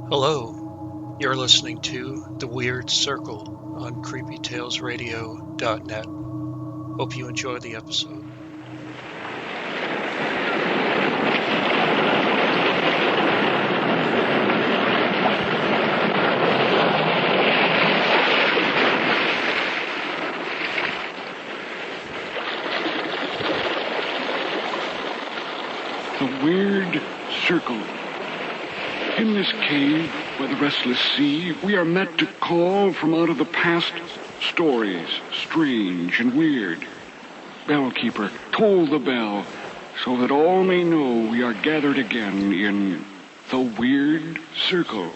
Hello, you're listening to The Weird Circle on creepytalesradio.net. Hope you enjoy the episode. The Weird Circle. In this cave by the restless sea, we are met to call from out of the past stories, strange and weird. Bellkeeper, toll the bell, so that all may know we are gathered again in the Weird Circle.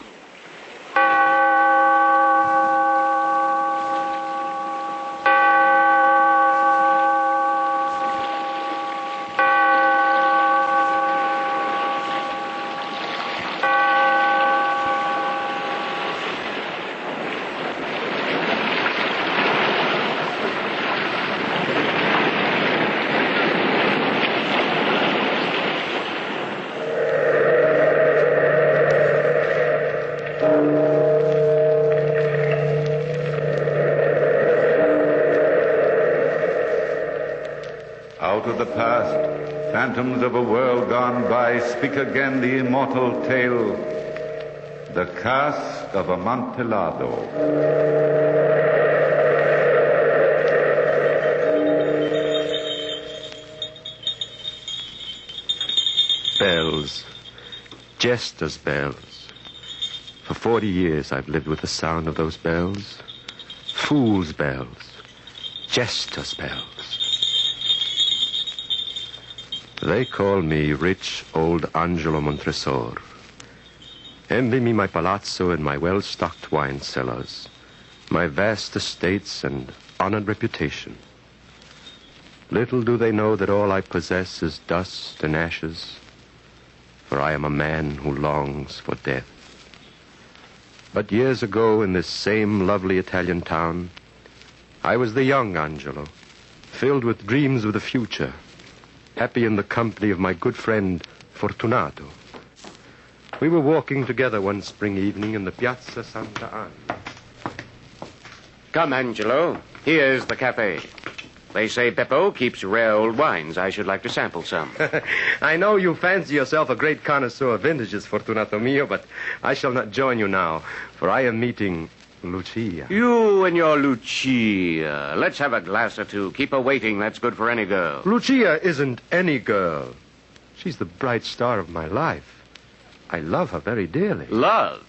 Out of the past, phantoms of a world gone by, speak again the immortal tale, the Cask of Amontillado. Bells. Jester's bells. For 40 years I've lived with the sound of those bells. Fool's bells. Jester's bells. They call me rich old Angelo Montresor, envy me my palazzo and my well-stocked wine cellars, my vast estates and honored reputation. Little do they know that all I possess is dust and ashes, for I am a man who longs for death. But years ago, in this same lovely Italian town, I was the young Angelo, filled with dreams of the future, happy in the company of my good friend, Fortunato. We were walking together one spring evening in the Piazza Santa Anna. Come, Angelo. Here's the cafe. They say Beppo keeps rare old wines. I should like to sample some. I know you fancy yourself a great connoisseur of vintages, Fortunato mio, but I shall not join you now, for I am meeting Lucia. You and your Lucia. Let's have a glass or two. Keep her waiting. That's good for any girl. Lucia isn't any girl. She's the bright star of my life. I love her very dearly. Love?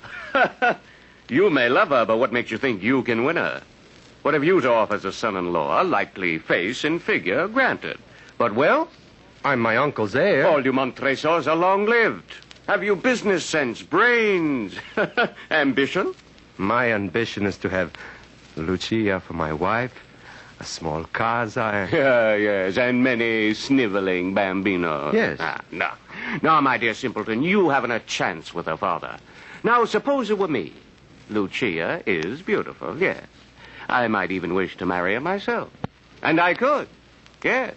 You may love her, but what makes you think you can win her? What have you to offer as a son-in-law? Likely face and figure, granted. But wealth? I'm my uncle's heir. All you Montresors are long-lived. Have you business sense, brains, ambition? My ambition is to have Lucia for my wife, a small casa. Yes, and many sniveling bambinos. Yes. No, my dear simpleton, you haven't a chance with her father. Now, suppose it were me. Lucia is beautiful, yes. I might even wish to marry her myself. And I could, yes.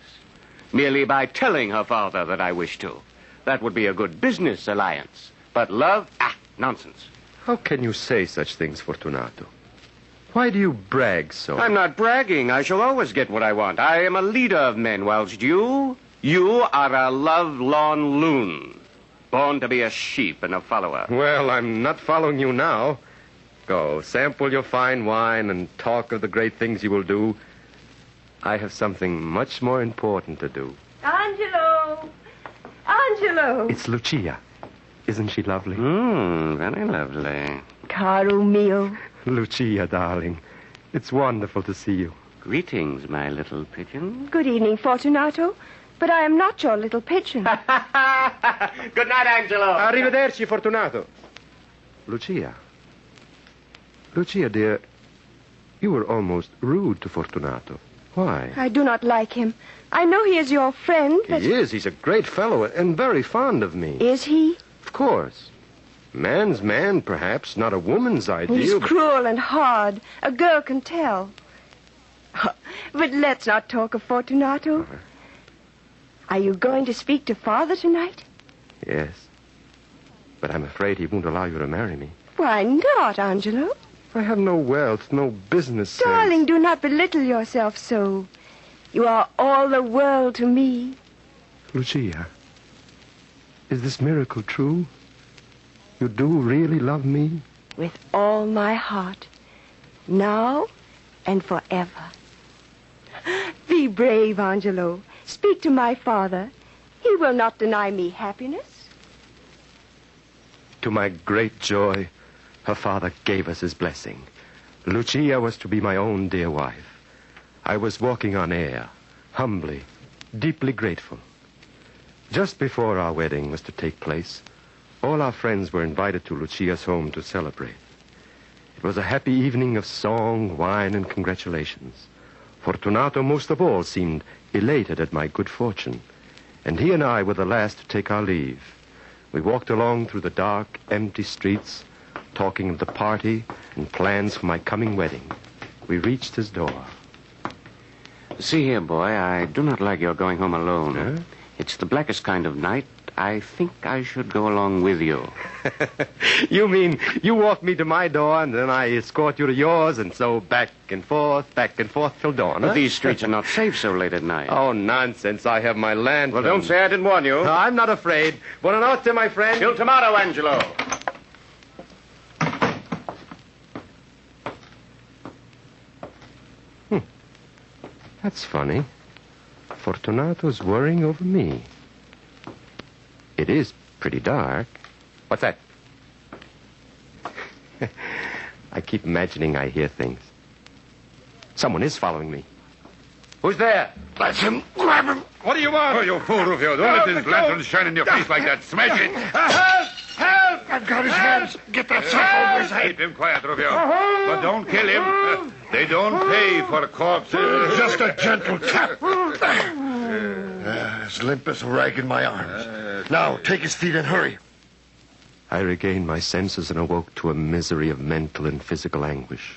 Merely by telling her father that I wish to. That would be a good business alliance. But love? Nonsense. How can you say such things, Fortunato? Why do you brag so? I'm not bragging. I shall always get what I want. I am a leader of men, whilst you are a love-lorn loon. Born to be a sheep and a follower. Well, I'm not following you now. Go, sample your fine wine and talk of the great things you will do. I have something much more important to do. Angelo! Angelo! It's Lucia. Isn't she lovely? Very lovely. Caro mio. Lucia, darling. It's wonderful to see you. Greetings, my little pigeon. Good evening, Fortunato. But I am not your little pigeon. Good night, Angelo. Arrivederci, Fortunato. Lucia, dear, you were almost rude to Fortunato. Why? I do not like him. I know he is your friend, but... He is. He's a great fellow and very fond of me. Is he? Of course. Man's man, perhaps, not a woman's ideal. He's cruel and hard. A girl can tell. But let's not talk of Fortunato. Are you going to speak to Father tonight? Yes. but I'm afraid he won't allow you to marry me. Why not, Angelo? I have no wealth, no business sense. Darling, do not belittle yourself so. You are all the world to me. Lucia, is this miracle true? You do really love me? With all my heart. Now and forever. Be brave, Angelo. Speak to my father. He will not deny me happiness. To my great joy, her father gave us his blessing. Lucia was to be my own dear wife. I was walking on air, humbly, deeply grateful. Just before our wedding was to take place, all our friends were invited to Lucia's home to celebrate. It was a happy evening of song, wine, and congratulations. Fortunato most of all seemed elated at my good fortune, and he and I were the last to take our leave. We walked along through the dark, empty streets, talking of the party and plans for my coming wedding. We reached his door. See here, boy, I do not like your going home alone. Huh? It's the blackest kind of night. I think I should go along with you. You mean you walk me to my door and then I escort you to yours and so back and forth till dawn, huh? But these streets are not safe so late at night. Oh, nonsense. I have my lantern. Well, don't say I didn't warn you. No, I'm not afraid. Buonanotte, my friend. Till tomorrow, Angelo. That's funny. Fortunato's worrying over me. It is pretty dark. What's that? I keep imagining I hear things. Someone is following me. Who's there? That's him. Grab him. What do you want? Oh, you fool, Rufio. Don't let this lantern shine in your face like that. Smash it. Help! Help! I've got his hands. Get that sack over his head. Keep him quiet, Rufio. But don't kill him. They don't pay for corpses. Just a gentle tap. As limp as a rag in my arms. Now, take his feet and hurry. I regained my senses and awoke to a misery of mental and physical anguish.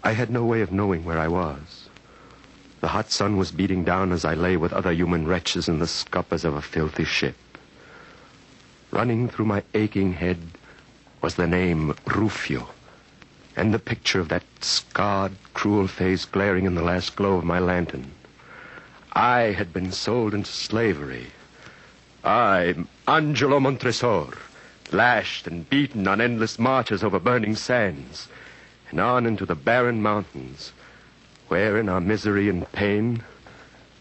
I had no way of knowing where I was. The hot sun was beating down as I lay with other human wretches in the scuppers of a filthy ship. Running through my aching head was the name Rufio, and the picture of that scarred, cruel face glaring in the last glow of my lantern. I had been sold into slavery. I, Angelo Montresor, lashed and beaten on endless marches over burning sands, and on into the barren mountains, where in our misery and pain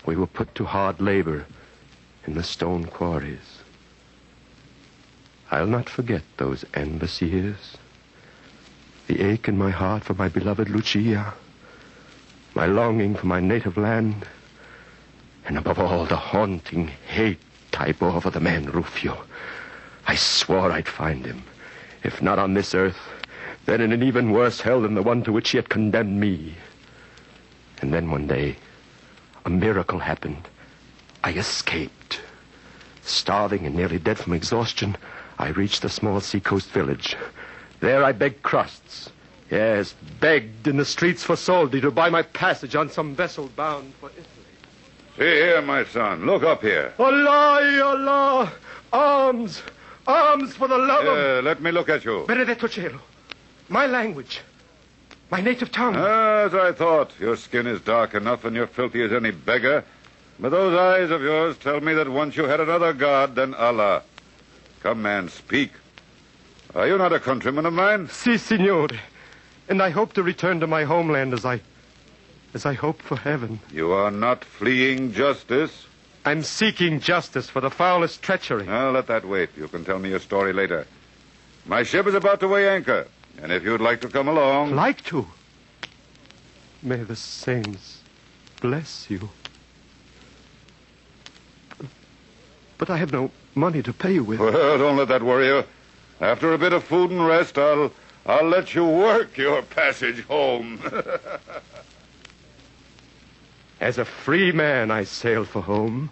we were put to hard labor in the stone quarries. I'll not forget those endless years. The ache in my heart for my beloved Lucia, my longing for my native land, and above all, the haunting hate I bore for the man Rufio. I swore I'd find him, if not on this earth, then in an even worse hell than the one to which he had condemned me. And then one day, a miracle happened. I escaped. Starving and nearly dead from exhaustion, I reached a small seacoast village. There I begged crusts. Yes, begged in the streets for soldi to buy my passage on some vessel bound for Italy. See here, my son. Look up here. Allah, Allah! Arms! Arms for the love of... Let me look at you. Benedetto Cielo. My language. My native tongue. As I thought. Your skin is dark enough and you're filthy as any beggar. But those eyes of yours tell me that once you had another god than Allah. Come, man, speak. Are you not a countryman of mine? Si, signore. And I hope to return to my homeland as I hope for heaven. You are not fleeing justice. I'm seeking justice for the foulest treachery. Well, let that wait. You can tell me your story later. My ship is about to weigh anchor, and if you'd like to come along... Like to? May the saints bless you. But I have no money to pay you with. Well, don't let that worry you. After a bit of food and rest, I'll let you work your passage home. As a free man, I sailed for home,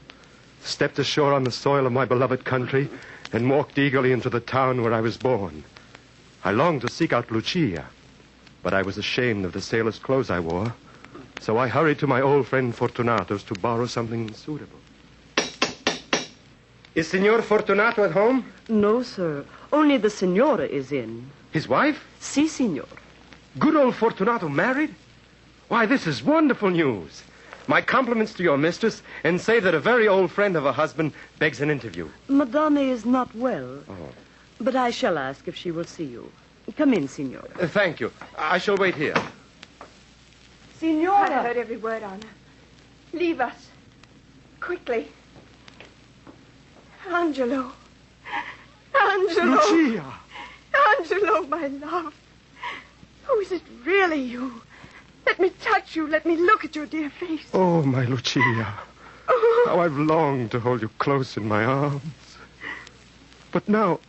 stepped ashore on the soil of my beloved country, and walked eagerly into the town where I was born. I longed to seek out Lucia, but I was ashamed of the sailor's clothes I wore, so I hurried to my old friend Fortunato's to borrow something suitable. Is Signor Fortunato at home? No, sir. Only the Signora is in. His wife? Si, Signor. Good old Fortunato married? Why, this is wonderful news. My compliments to your mistress, and say that a very old friend of her husband begs an interview. Madame is not well. Oh. But I shall ask if she will see you. Come in, Signora. Thank you. I shall wait here. Signora. I heard every word, Anna. Leave us. Quickly. Angelo. Angelo. Lucia! Angelo, my love. Oh, is it really you? Let me touch you. Let me look at your dear face. Oh, my Lucia. Oh. How I've longed to hold you close in my arms. But now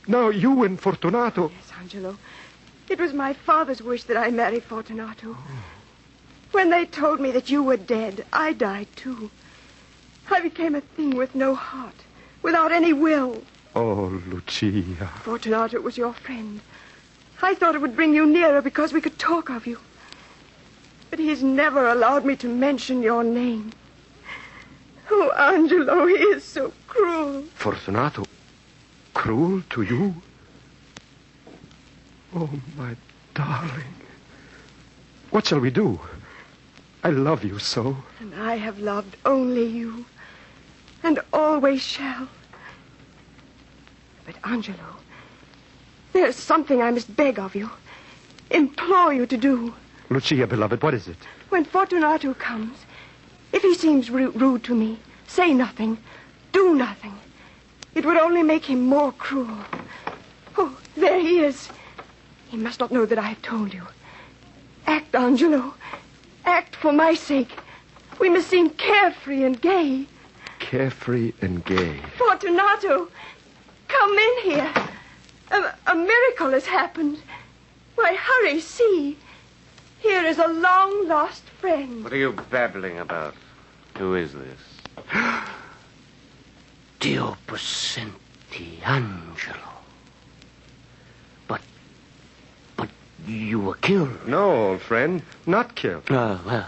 you and Fortunato... Yes, Angelo. It was my father's wish that I marry Fortunato. When they told me that you were dead, I died too. I became a thing with no heart, without any will. Oh, Lucia. Fortunato was your friend. I thought it would bring you nearer because we could talk of you. But he's never allowed me to mention your name. Oh, Angelo, he is so cruel. Fortunato? Cruel to you? Oh, my darling. What shall we do? I love you so. And I have loved only you. And always shall. But, Angelo, there's something I must beg of you. Implore you to do. Lucia, beloved, what is it? When Fortunato comes, if he seems rude to me, say nothing. Do nothing. It would only make him more cruel. Oh, there he is. He must not know that I have told you. Act, Angelo. Act for my sake. We must seem carefree and gay. Carefree and gay. Fortunato, come in here. A miracle has happened. Why, hurry, see. Here is a long-lost friend. What are you babbling about? Who is this? Dio Possenti, Angelo. But you were killed. No, old friend, not killed. Oh, well,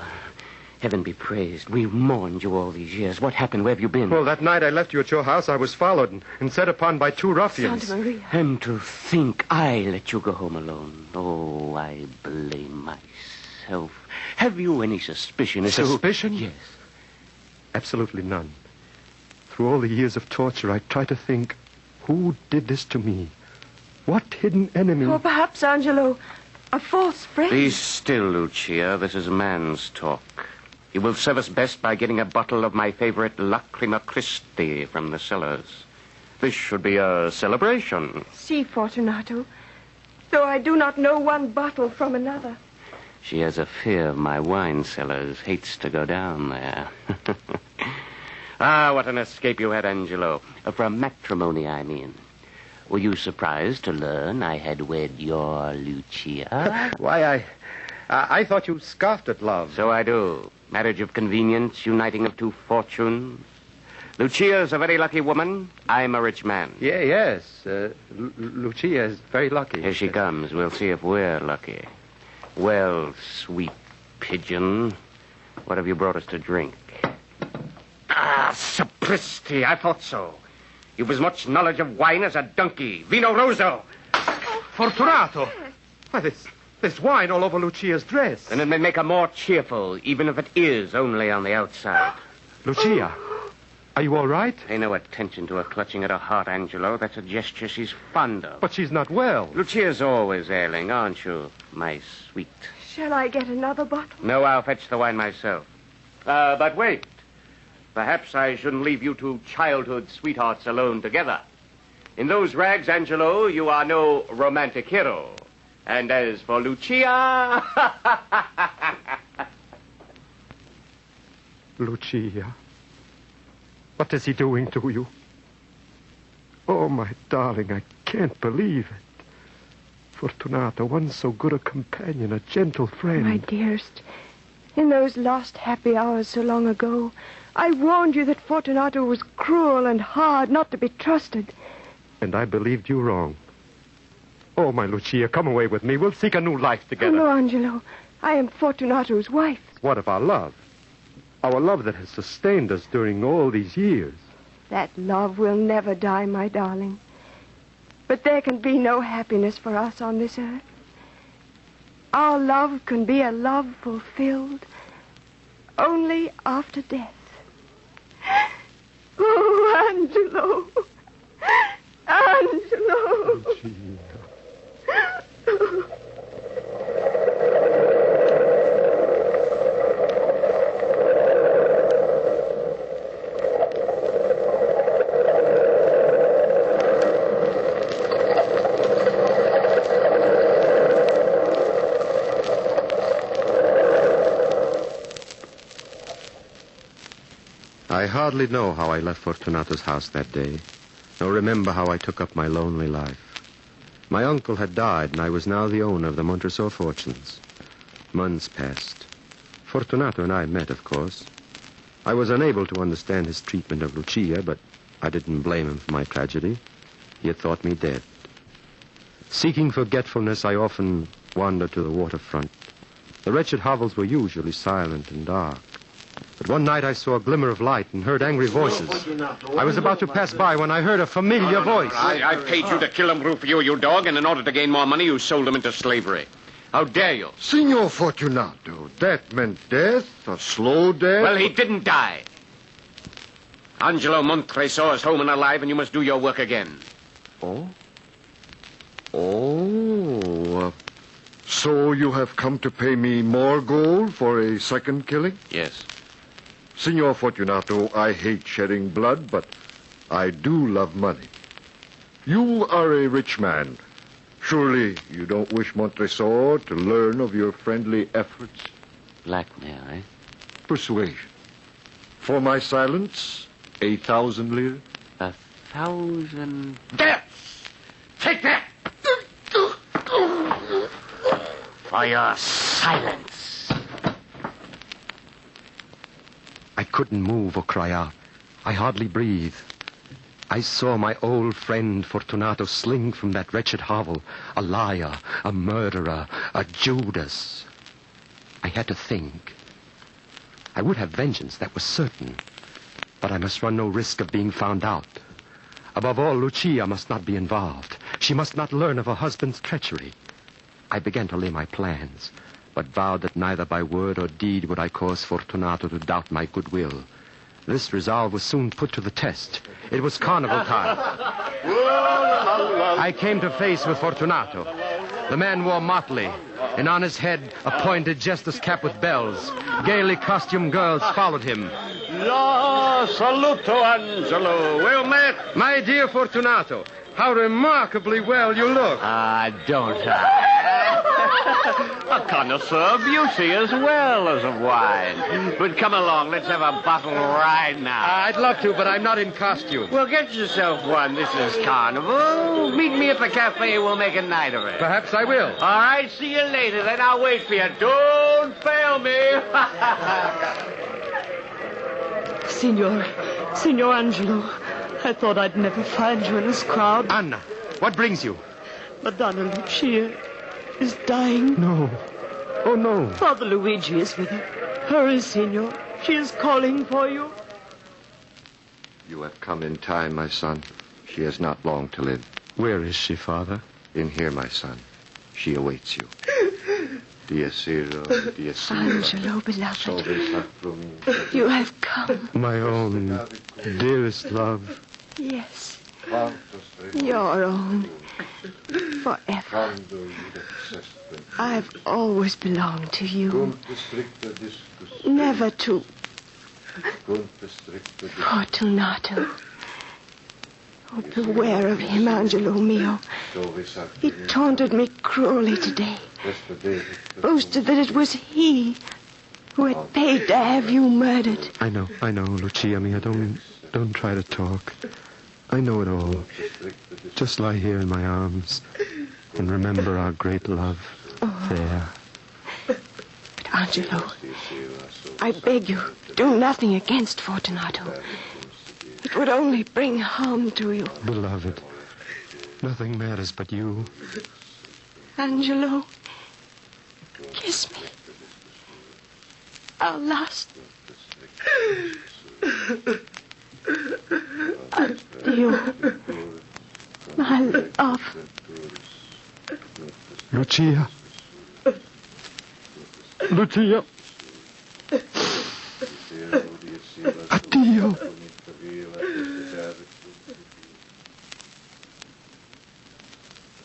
heaven be praised. We've mourned you all these years. What happened? Where have you been? Well, that night I left you at your house, I was followed and set upon by two ruffians. Santa Maria. And to think I let you go home alone. Oh, I blame myself. Have you any suspicion as to... Suspicion? Yes. Absolutely none. Through all the years of torture, I try to think, who did this to me? What hidden enemy? Or perhaps, Angelo, a false friend. Be still, Lucia. This is man's talk. You will serve us best by getting a bottle of my favorite Lacrima Christi from the cellars. This should be a celebration. See, Fortunato, though I do not know one bottle from another. She has a fear my wine cellars, hates to go down there. Ah, what an escape you had, Angelo. From matrimony, I mean. Were you surprised to learn I had wed your Lucia? Why, I thought you scoffed at love. So I do. Marriage of convenience, uniting of two fortunes. Lucia's a very lucky woman. I'm a rich man. Yeah, yes. Lucia is very lucky. Here she comes. We'll see if we're lucky. Well, sweet pigeon, what have you brought us to drink? Ah, sapristi, I thought so. You've as much knowledge of wine as a donkey. Vino Rosso. Fortunato! Why, there's wine all over Lucia's dress. And it may make her more cheerful, even if it is only on the outside. Lucia, are you all right? Pay no attention to her clutching at her heart, Angelo. That's a gesture she's fond of. But she's not well. Lucia's always ailing, aren't you, my sweet? Shall I get another bottle? No, I'll fetch the wine myself. But wait. Perhaps I shouldn't leave you two childhood sweethearts alone together. In those rags, Angelo, you are no romantic hero. And as for Lucia... Lucia, what is he doing to you? Oh, my darling, I can't believe it. Fortunato, once so good a companion, a gentle friend. My dearest, in those lost happy hours so long ago, I warned you that Fortunato was cruel and hard, not to be trusted. And I believed you wrong. Oh, my Lucia, come away with me. We'll seek a new life Oh, together. no, Angelo. I am Fortunato's wife. What of our love? Our love that has sustained us during all these years. That love will never die, my darling. But there can be no happiness for us on this earth. Our love can be a love fulfilled only after death. Oh, Angelo. Angelo. I hardly know how I left Fortunato's house that day, nor remember how I took up my lonely life. My uncle had died, and I was now the owner of the Montresor fortunes. Months passed. Fortunato and I met, of course. I was unable to understand his treatment of Lucia, but I didn't blame him for my tragedy. He had thought me dead. Seeking forgetfulness, I often wandered to the waterfront. The wretched hovels were usually silent and dark. But one night I saw a glimmer of light and heard angry voices. I was about to pass by when I heard a familiar voice. I paid you to kill him, Rufio, you dog, and in order to gain more money, you sold him into slavery. How dare you? Signor Fortunato, that meant death, a slow death. Well, he didn't die. Angelo Montresor is home and alive, and you must do your work again. Oh? Oh, so you have come to pay me more gold for a second killing? Yes. Signor Fortunato, I hate shedding blood, but I do love money. You are a rich man. Surely you don't wish Montresor to learn of your friendly efforts? Blackmail, eh? Persuasion. For my silence, 1,000 lire. 1,000 deaths! Take that! For your silence. I couldn't move or cry out. I hardly breathed. I saw my old friend Fortunato sling from that wretched hovel, a liar, a murderer, a Judas. I had to think. I would have vengeance, that was certain. But I must run no risk of being found out. Above all, Lucia must not be involved. She must not learn of her husband's treachery. I began to lay my plans, but vowed that neither by word or deed would I cause Fortunato to doubt my goodwill. This resolve was soon put to the test. It was carnival time. I came to face with Fortunato. The man wore motley, and on his head a pointed jester's cap with bells. Gaily costumed girls followed him. La saluto, Angelo. Well met. My dear Fortunato, how remarkably well you look. Don't I? A connoisseur of beauty as well as of wine. But come along, let's have a bottle right now. I'd love to, but I'm not in costume. Well, get yourself one. This is carnival. Meet me at the cafe. We'll make a night of it. Perhaps I will. All right, see you later. Then I'll wait for you. Don't fail me. Signor Angelo, I thought I'd never find you in this crowd. Anna, what brings you? Madonna Lucia is dying. No. Oh, no. Father Luigi is with her. Hurry, Signor. She is calling for you. You have come in time, my son. She has not long to live. Where is she, Father? In here, my son. She awaits you. Dia Ciro, dia Ciro. Angelo, beloved, you have come. My own dearest love. Yes, your own. Forever. I've always belonged to you. Never to Fortunato. Oh, beware of him, Angelo mio. He taunted me cruelly today. Boasted that it was he who had paid to have you murdered. I know, Lucia mia. Don't try to talk. I know it all. Just lie here in my arms and remember our great love. There. But Angelo, I beg you, do nothing against Fortunato. It would only bring harm to you. Beloved, nothing matters but you. Angelo, kiss me. Our last. Addio. My love. Lucia. Lucia. Addio.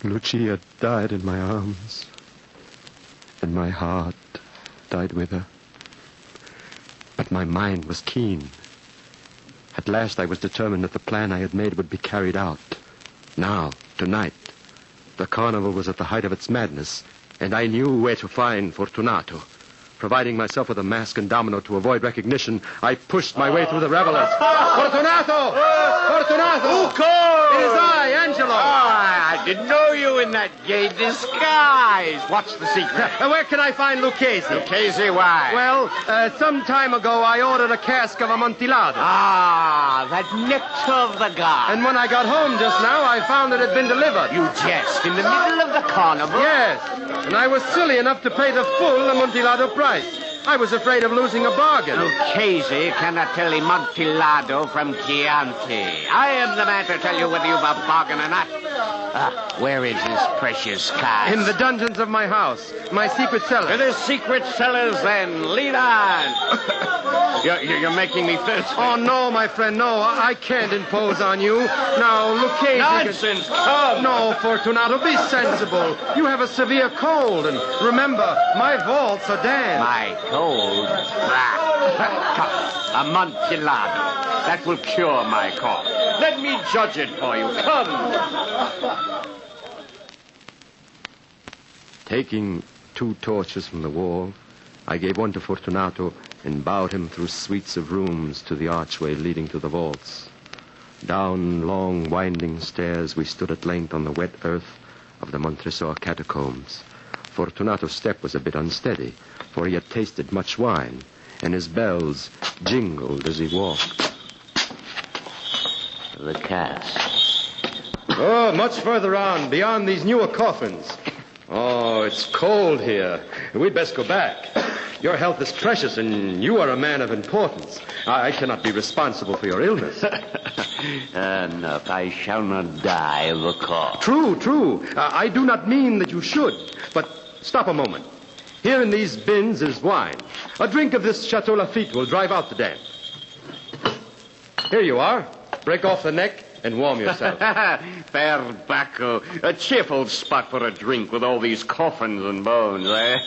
Lucia died in my arms, and my heart died with her. But my mind was keen. At last I was determined that the plan I had made would be carried out. Now, tonight, the carnival was at the height of its madness, and I knew where to find Fortunato. Providing myself with a mask and domino to avoid recognition, I pushed my way through the revelers. Fortunato! Fortunato! Who called? It is I, Angelo. I didn't know you in that gay disguise. What's the secret? Where can I find Lucchese? Lucchese, why? Well, some time ago I ordered a cask of Amontillado. Ah, that nectar of the gods. And when I got home just now, I found it had been delivered. You jest in the middle of the carnival? Yes, and I was silly enough to pay the full Amontillado price. I was afraid of losing a bargain. Lucchese cannot tell Amontillado from Chianti. I am the man to tell you whether you've a bargain or not. Where is this precious cask? In the dungeons of my house, my secret cellar. To the secret cellars, then. Lead on. You're making me thirsty. Oh, no, my friend, no. I can't impose on you. Now, Lucchese... Nonsense, come. No, Fortunato, be sensible. You have a severe cold, and remember, my vaults are damned. My cold? Amontillado. That will cure my cough. Let me judge it for you. Come. Taking 2 torches from the wall, I gave one to Fortunato and bowed him through suites of rooms to the archway leading to the vaults. Down long, winding stairs, we stood at length on the wet earth of the Montresor catacombs. Fortunato's step was a bit unsteady, for he had tasted much wine, and his bells jingled as he walked. The cask. Oh, much further on, beyond these newer coffins. Oh, it's cold here. We'd best go back. Your health is precious, and you are a man of importance. I cannot be responsible for your illness. Enough. I shall not die of a cough. True. I do not mean that you should. But stop a moment. Here in these bins is wine. A drink of this Chateau Lafitte will drive out the damp. Here you are. Break off the neck and warm yourself. Perbacco. A cheerful spot for a drink with all these coffins and bones, eh?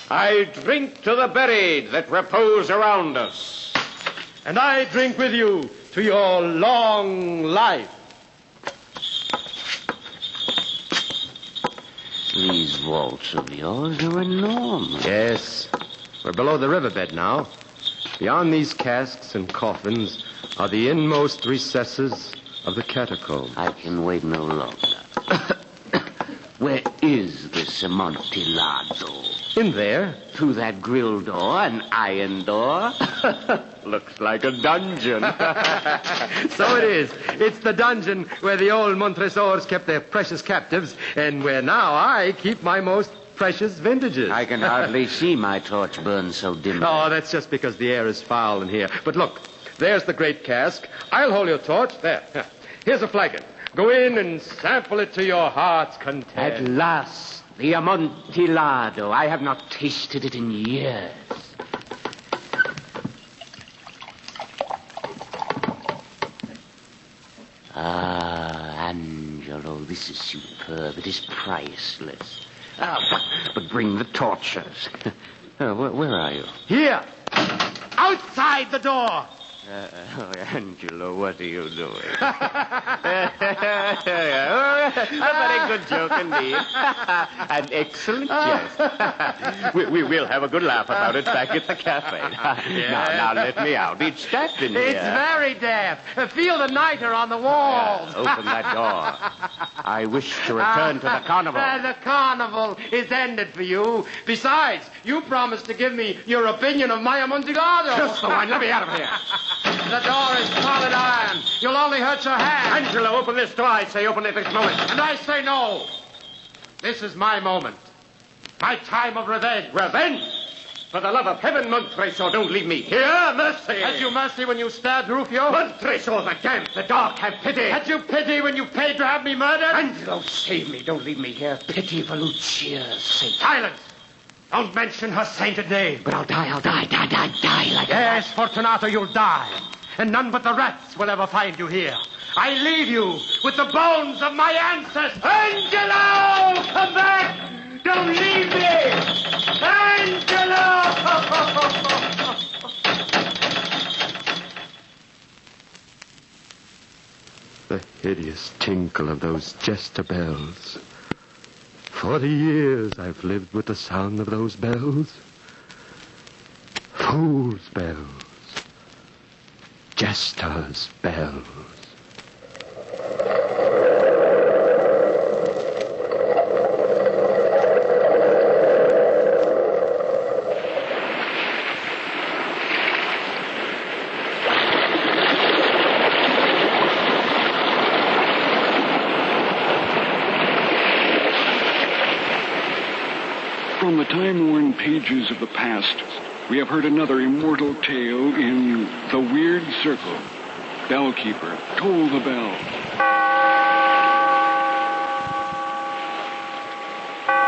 I drink to the buried that repose around us. And I drink with you to your long life. These vaults of yours are enormous. Yes. We're below the riverbed now. Beyond these casks and coffins are the inmost recesses of the catacomb. I can wait no longer. Where is this Amontillado? In there. Through that grill door, an iron door? Looks like a dungeon. So it is. It's the dungeon where the old Montresors kept their precious captives, and where now I keep my most precious vintages. I can hardly see my torch burn so dimly. Oh, that's just because the air is foul in here. But look, there's the great cask. I'll hold your torch. There. Here's a flagon. Go in and sample it to your heart's content. At last, the Amontillado. I have not tasted it in years. Ah, Angelo, this is superb. It is priceless. But bring the torches. Where are you? Here. Outside the door. Angelo, what are you doing? A very good joke indeed. An excellent jest. We'll have a good laugh about it back at the cafe. Now, let me out. It's damp in here. It's very damp. Feel the niter on the walls. Open that door. I wish to return to the carnival. The carnival is ended for you. Besides, you promised to give me your opinion of my Amontillado. Just the one. Let me out of here. The door is solid iron. You'll only hurt your hand. Angelo, open this door. I say open it this moment. And I say no. This is my moment. My time of revenge. Revenge? For the love of heaven, Montresor, don't leave me here. Mercy. Had you mercy when you stabbed Rufio? Montresor, the damp, the dark, have pity. Had you pity when you paid to have me murdered? Angelo, save me. Don't leave me here. Pity for Lucia's sake. Silence! Don't mention her sainted name. But I'll die like Yes, Fortunato, you'll die. And none but the rats will ever find you here. I leave you with the bones of my ancestors. Angelo! Come back! Don't leave me! Angelo! The hideous tinkle of those jester bells. 40 years I've lived with the sound of those bells. Fool's bells. Jester's bells. From the time-worn pages of the past, we have heard another immortal tale in The Weird Circle. Bellkeeper, toll the bell.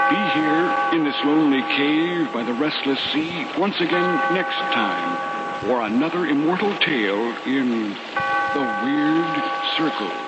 Be here in this lonely cave by the restless sea once again next time for another immortal tale in The Weird Circle.